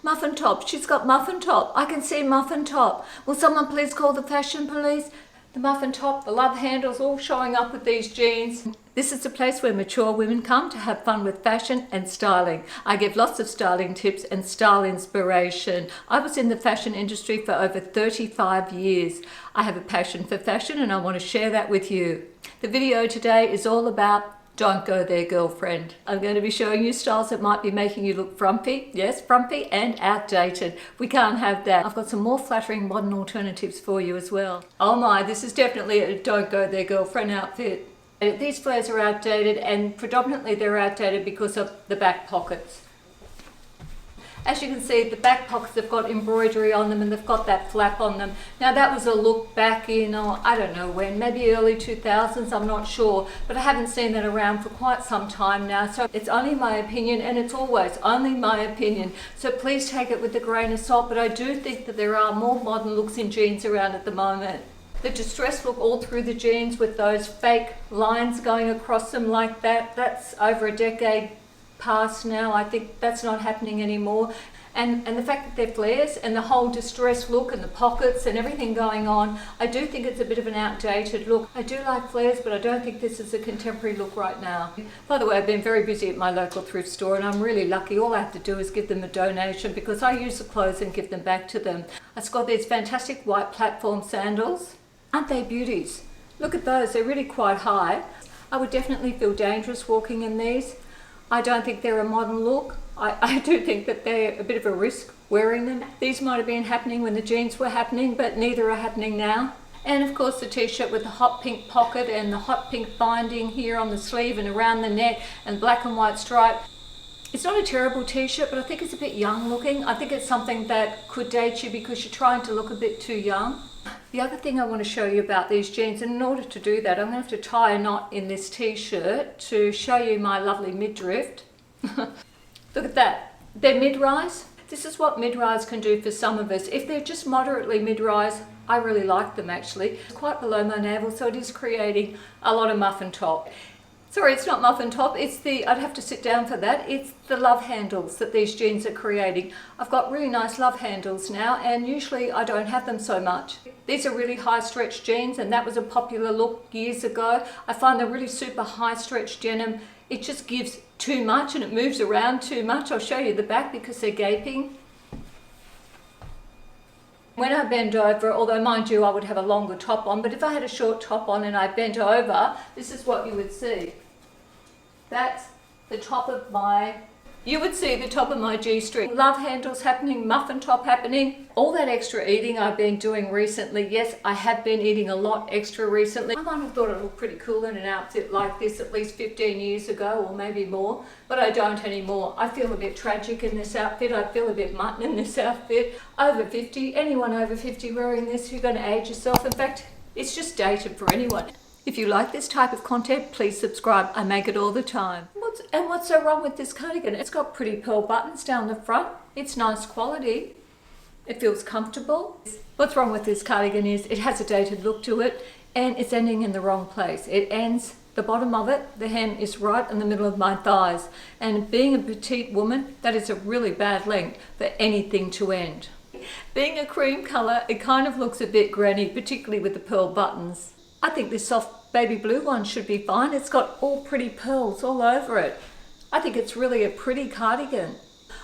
Muffin top. She's got muffin top. I can see muffin top. Will someone please call the fashion police? The muffin top, the love handles, all showing up with these jeans. This is a place where mature women come to have fun with fashion and styling. I give lots of styling tips and style inspiration. I was in the fashion industry for over 35 years. I have a passion for fashion and I want to share that with you. The video today is all about don't go there, girlfriend. I'm going to be showing you styles that might be making you look frumpy. Yes, frumpy and outdated. We can't have that. I've got some more flattering modern alternatives for you as well. Oh my, this is definitely a don't go there, girlfriend outfit. These flares are outdated, and predominantly they're outdated because of the back pockets. As you can see, the back pockets have got embroidery on them and they've got that flap on them. Now that was a look back in, I don't know when, maybe early 2000s, I'm not sure. But I haven't seen that around for quite some time now. So it's only my opinion, and it's always only my opinion. So please take it with a grain of salt, but I do think that there are more modern looks in jeans around at the moment. The distressed look all through the jeans with those fake lines going across them like that, that's over a decade past now. I think that's not happening anymore. And the fact that they're flares and the whole distressed look and the pockets and everything going on, I do think it's a bit of an outdated look. I do like flares, but I don't think this is a contemporary look right now. By the way, I've been very busy at my local thrift store and I'm really lucky. All I have to do is give them a donation because I use the clothes and give them back to them. I've got these fantastic white platform sandals. Aren't they beauties? Look at those, they're really quite high. I would definitely feel dangerous walking in these. I don't think they're a modern look. I do think that they're a bit of a risk wearing them. These might have been happening when the jeans were happening, but neither are happening now. And of course the t-shirt with the hot pink pocket and the hot pink binding here on the sleeve and around the neck and black and white stripe. It's not a terrible t-shirt, but I think it's a bit young looking. I think it's something that could date you because you're trying to look a bit too young. The other thing I want to show you about these jeans, and in order to do that, I'm going to have to tie a knot in this t-shirt to show you my lovely midriff. Look at that. They're mid-rise. This is what mid-rise can do for some of us. If they're just moderately mid-rise, I really like them actually. It's quite below my navel, so it is creating a lot of muffin top. Sorry, it's not muffin top, it's I'd have to sit down for that, it's the love handles that these jeans are creating. I've got really nice love handles now, and usually I don't have them so much. These are really high stretch jeans, and that was a popular look years ago. I find the really super high stretch denim, it just gives too much and it moves around too much. I'll show you the back because they're gaping. When I bend over, although mind you I would have a longer top on, but if I had a short top on and I bent over, this is what you would see. That's the top of you would see the top of my G-string. Love handles happening, muffin top happening. All that extra eating I've been doing recently. Yes, I have been eating a lot extra recently. I might have thought it looked pretty cool in an outfit like this at least 15 years ago or maybe more, but I don't anymore. I feel a bit tragic in this outfit. I feel a bit mutton in this outfit. Over 50, anyone over 50 wearing this, you're going to age yourself. In fact, it's just dated for anyone. If you like this type of content, please subscribe. I make it all the time. What's so wrong with this cardigan? It's got pretty pearl buttons down the front. It's nice quality. It feels comfortable. What's wrong with this cardigan is it has a dated look to it and it's ending in the wrong place. It ends, the bottom of it, the hem is right in the middle of my thighs. And being a petite woman, that is a really bad length for anything to end. Being a cream colour, it kind of looks a bit granny, particularly with the pearl buttons. I think this soft baby blue one should be fine. It's got all pretty pearls all over it. I think it's really a pretty cardigan.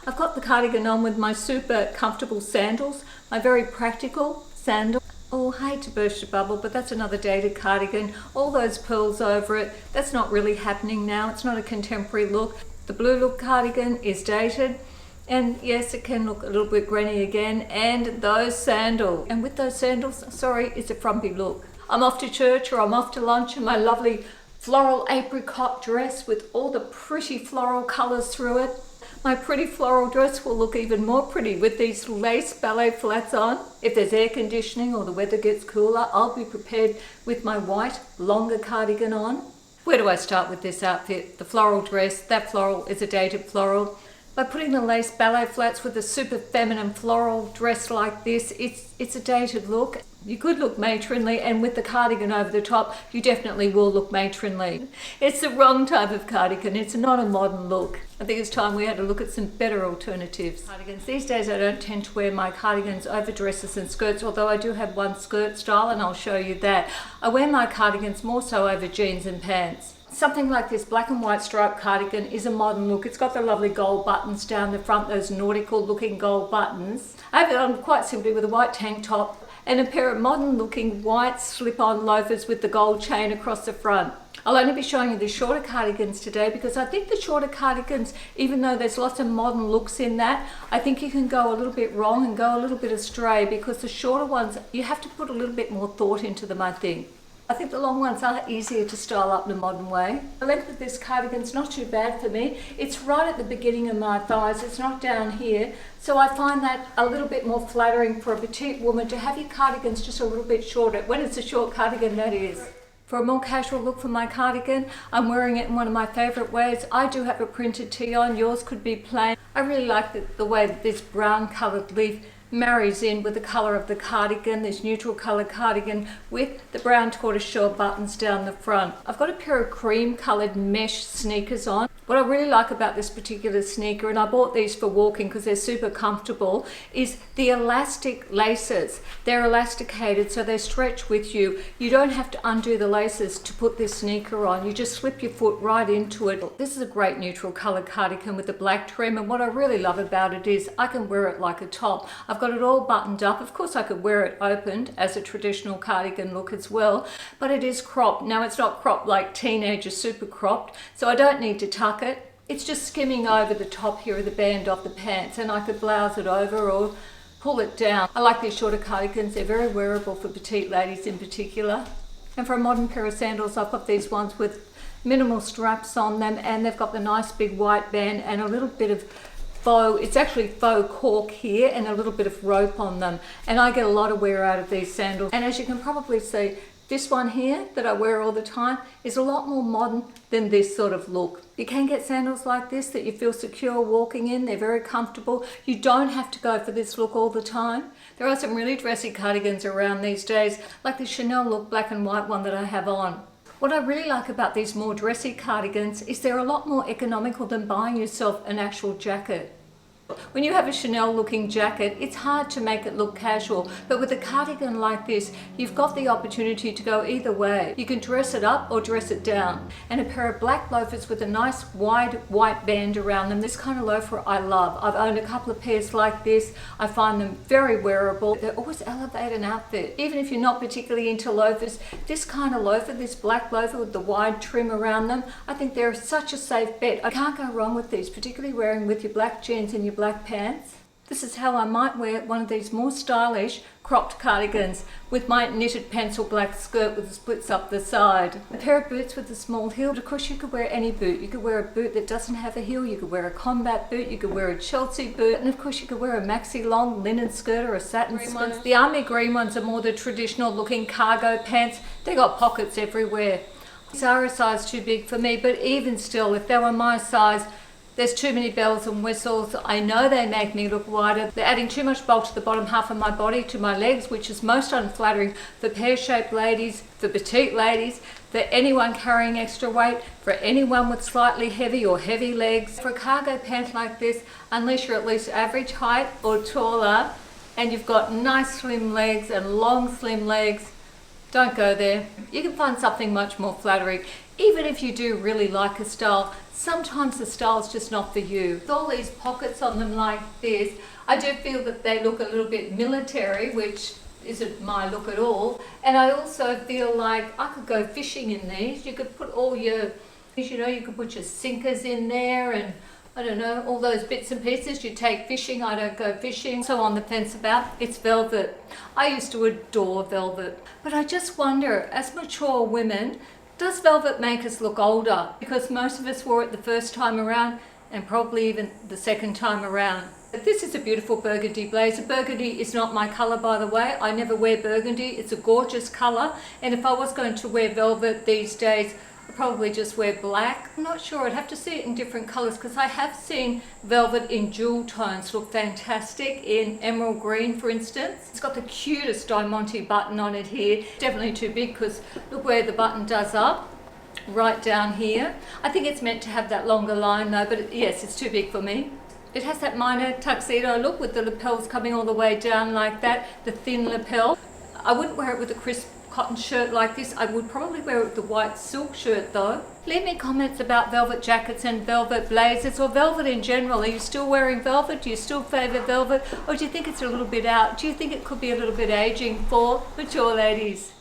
I've got the cardigan on with my super comfortable sandals, my very practical sandals. Oh, I hate to burst your bubble, but that's another dated cardigan. All those pearls over it, that's not really happening now. It's not a contemporary look. The blue look cardigan is dated. And yes, it can look a little bit granny again. And those sandals. And with those sandals, sorry, it's a frumpy look. I'm off to church or I'm off to lunch in my lovely floral apricot dress with all the pretty floral colours through it. My pretty floral dress will look even more pretty with these lace ballet flats on. If there's air conditioning or the weather gets cooler, I'll be prepared with my white, longer cardigan on. Where do I start with this outfit? The floral dress, that floral is a dated floral. By putting the lace ballet flats with a super feminine floral dress like this, it's a dated look. You could look matronly, and with the cardigan over the top, you definitely will look matronly. It's the wrong type of cardigan. It's not a modern look. I think it's time we had to look at some better alternatives. Cardigans. These days I don't tend to wear my cardigans over dresses and skirts, although I do have one skirt style and I'll show you that. I wear my cardigans more so over jeans and pants. Something like this black and white striped cardigan is a modern look. It's got the lovely gold buttons down the front, those nautical looking gold buttons. I have it on quite simply with a white tank top and a pair of modern looking white slip-on loafers with the gold chain across the front. I'll only be showing you the shorter cardigans today because I think the shorter cardigans, even though there's lots of modern looks in that, I think you can go a little bit wrong and go a little bit astray because the shorter ones, you have to put a little bit more thought into them, I think. I think the long ones are easier to style up in a modern way. The length of this cardigan's not too bad for me. It's right at the beginning of my thighs, it's not down here. So I find that a little bit more flattering for a petite woman to have your cardigans just a little bit shorter, when it's a short cardigan that is. For a more casual look for my cardigan, I'm wearing it in one of my favourite ways. I do have a printed tee on, yours could be plain. I really like the way that this brown coloured leaf marries in with the colour of the cardigan, this neutral colour cardigan with the brown tortoiseshell buttons down the front. I've got a pair of cream coloured mesh sneakers on. What I really like about this particular sneaker, and I bought these for walking because they're super comfortable, is the elastic laces. They're elasticated so they stretch with you. You don't have to undo the laces to put this sneaker on. You just slip your foot right into it. This is a great neutral colour cardigan with the black trim, and what I really love about it is I can wear it like a top. I've got it all buttoned up. Of course I could wear it opened as a traditional cardigan look as well, but it is cropped. Now it's not cropped like teenager super cropped, so I don't need to tuck it. It's just skimming over the top here of the band of the pants, and I could blouse it over or pull it down. I like these shorter cardigans. They're very wearable for petite ladies in particular. And for a modern pair of sandals, I've got these ones with minimal straps on them, and they've got the nice big white band and a little bit of faux, it's actually faux cork here and a little bit of rope on them, and I get a lot of wear out of these sandals. And as you can probably see, this one here that I wear all the time is a lot more modern than this sort of look. You can get sandals like this that you feel secure walking in. They're very comfortable. You don't have to go for this look all the time. There are some really dressy cardigans around these days, like the Chanel look black and white one that I have on. What I really like about these more dressy cardigans is they're a lot more economical than buying yourself an actual jacket. When you have a Chanel looking jacket, it's hard to make it look casual, but with a cardigan like this, you've got the opportunity to go either way. You can dress it up or dress it down. And a pair of black loafers with a nice wide white band around them. This kind of loafer I love. I've owned a couple of pairs like this. I find them very wearable. They always elevate an outfit. Even if you're not particularly into loafers, this kind of loafer, this black loafer with the wide trim around them, I think they're such a safe bet. I can't go wrong with these, particularly wearing with your black jeans and your black pants. This is how I might wear one of these more stylish cropped cardigans with my knitted pencil black skirt with the splits up the side. A pair of boots with a small heel. Of course you could wear any boot. You could wear a boot that doesn't have a heel. You could wear a combat boot. You could wear a Chelsea boot. And of course you could wear a maxi long linen skirt or a satin skirt. The army green ones are more the traditional looking cargo pants. They got pockets everywhere. These are a size too big for me, but even still, if they were my size, there's too many bells and whistles. I know they make me look wider. They're adding too much bulk to the bottom half of my body, to my legs, which is most unflattering for pear-shaped ladies, for petite ladies, for anyone carrying extra weight, for anyone with slightly heavy or heavy legs. For a cargo pant like this, unless you're at least average height or taller, and you've got nice slim legs and long slim legs, don't go there. You can find something much more flattering. Even if you do really like a style, sometimes the style's just not for you. With all these pockets on them like this, I do feel that they look a little bit military, which isn't my look at all. And I also feel like I could go fishing in these. You could put all your, you could put your sinkers in there and I don't know, all those bits and pieces you take fishing. I don't go fishing, so on the fence about. It's velvet. I used to adore velvet. But I just wonder, as mature women, does velvet make us look older? Because most of us wore it the first time around and probably even the second time around. But this is a beautiful burgundy blazer. Burgundy is not my colour, by the way. I never wear burgundy. It's a gorgeous colour. And if I was going to wear velvet these days, I'd probably just wear black. I'm not sure, I'd have to see it in different colours because I have seen velvet in jewel tones look fantastic, in emerald green for instance. It's got the cutest Diamante button on it here. Definitely too big because look where the button does up, right down here. I think it's meant to have that longer line though, but yes, it's too big for me. It has that minor tuxedo look with the lapels coming all the way down like that, the thin lapel. I wouldn't wear it with a crisp cotton shirt like this. I would probably wear it with the white silk shirt though. Leave me comments about velvet jackets and velvet blazers or velvet in general. Are you still wearing velvet? Do you still favour velvet? Or do you think it's a little bit out? Do you think it could be a little bit aging for mature ladies?